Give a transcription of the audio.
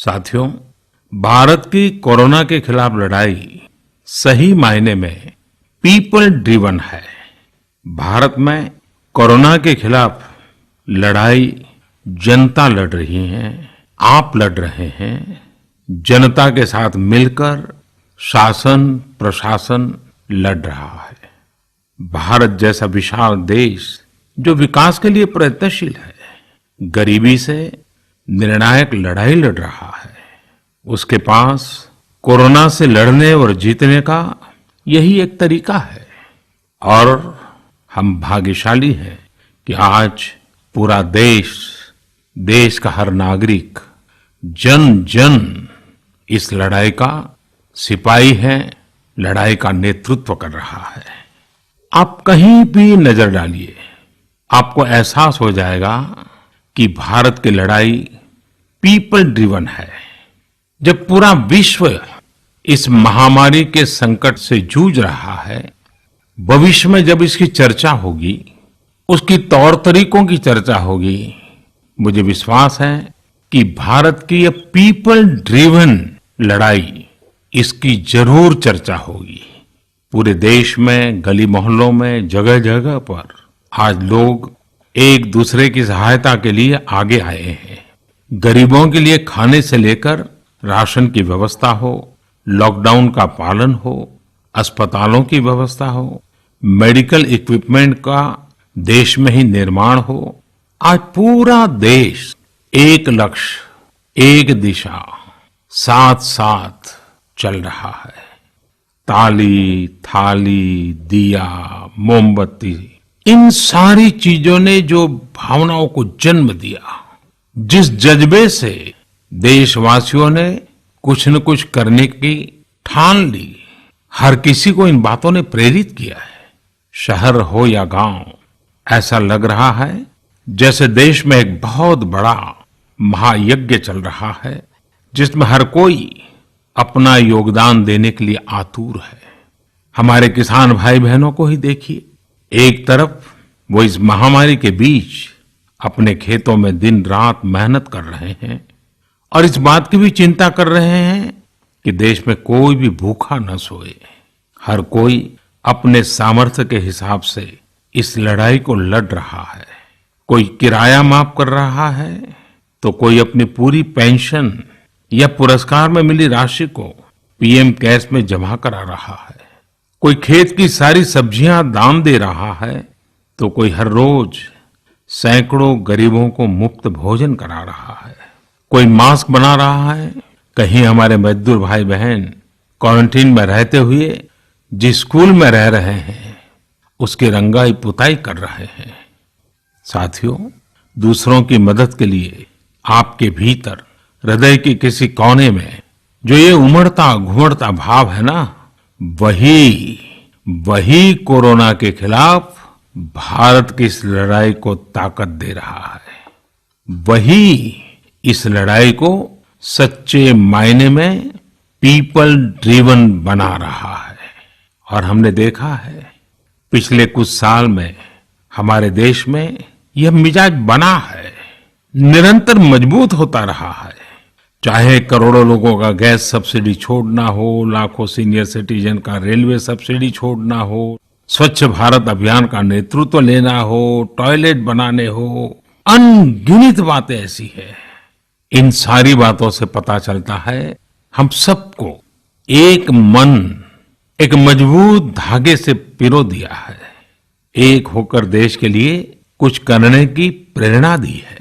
साथियों, भारत की कोरोना के खिलाफ लड़ाई सही मायने में पीपल ड्रिवन है। भारत में कोरोना के खिलाफ लड़ाई जनता लड़ रही है, आप लड़ रहे हैं। जनता के साथ मिलकर शासन प्रशासन लड़ रहा है। भारत जैसा विशाल देश जो विकास के लिए प्रयत्नशील है, गरीबी से निर्णायक लड़ाई लड़ रहा है। उसके पास कोरोना से लड़ने और जीतने का यही एक तरीका है। और हम भाग्यशाली हैं कि आज पूरा देश का हर नागरिक जन जन इस लड़ाई का सिपाही है, लड़ाई का नेतृत्व कर रहा है। आप कहीं भी नजर डालिए, आपको एहसास हो जाएगा कि भारत की लड़ाई पीपल ड्रिवन है। जब पूरा विश्व इस महामारी के संकट से जूझ रहा है, भविष्य में जब इसकी चर्चा होगी, उसकी तौर तरीकों की चर्चा होगी, मुझे विश्वास है कि भारत की ये पीपल ड्रिवन लड़ाई, इसकी जरूर चर्चा होगी। पूरे देश में, गली मोहल्लों में, जगह जगह पर आज लोग एक दूसरे की सहायता के लिए आगे आए हैं। गरीबों के लिए खाने से लेकर राशन की व्यवस्था हो, लॉकडाउन का पालन हो, अस्पतालों की व्यवस्था हो, मेडिकल इक्विपमेंट का देश में ही निर्माण हो। आज पूरा देश एक लक्ष्य, एक दिशा, साथ साथ चल रहा है। ताली, थाली, दिया, मोमबत्ती, इन सारी चीजों ने जो भावनाओं को जन्म दिया, जिस जज्बे से देशवासियों ने कुछ न कुछ करने की ठान ली, हर किसी को इन बातों ने प्रेरित किया है। शहर हो या गांव, ऐसा लग रहा है जैसे देश में एक बहुत बड़ा महायज्ञ चल रहा है, जिसमें हर कोई अपना योगदान देने के लिए आतुर है। हमारे किसान भाई बहनों को ही देखिए, एक तरफ वो इस महामारी के बीच अपने खेतों में दिन रात मेहनत कर रहे हैं और इस बात की भी चिंता कर रहे हैं कि देश में कोई भी भूखा न सोए। हर कोई अपने सामर्थ्य के हिसाब से इस लड़ाई को लड़ रहा है। कोई किराया माफ कर रहा है, तो कोई अपनी पूरी पेंशन या पुरस्कार में मिली राशि को पीएम केयर्स में जमा करा रहा है। कोई खेत की सारी सब्जियां दान दे रहा है, तो कोई हर रोज सैकड़ों गरीबों को मुफ्त भोजन करा रहा है। कोई मास्क बना रहा है। कहीं हमारे मजदूर भाई बहन क्वारंटीन में रहते हुए जिस स्कूल में रह रहे हैं, उसकी रंगाई पुताई कर रहे हैं। साथियों, दूसरों की मदद के लिए आपके भीतर हृदय के किसी कोने में जो ये उमड़ता घुमड़ता भाव है ना, वही कोरोना के खिलाफ भारत की इस लड़ाई को ताकत दे रहा है। वही इस लड़ाई को सच्चे मायने में पीपल ड्रिवन बना रहा है। और हमने देखा है पिछले कुछ साल में हमारे देश में यह मिजाज बना है, निरंतर मजबूत होता रहा है। चाहे करोड़ों लोगों का गैस सब्सिडी छोड़ना हो, लाखों सीनियर सिटीजन का रेलवे सब्सिडी छोड़ना हो, स्वच्छ भारत अभियान का नेतृत्व लेना हो, टॉयलेट बनाने हो, अनगिनत बातें ऐसी है। इन सारी बातों से पता चलता है हम सबको एक मन, एक मजबूत धागे से पिरो दिया है। एक होकर देश के लिए कुछ करने की प्रेरणा दी है।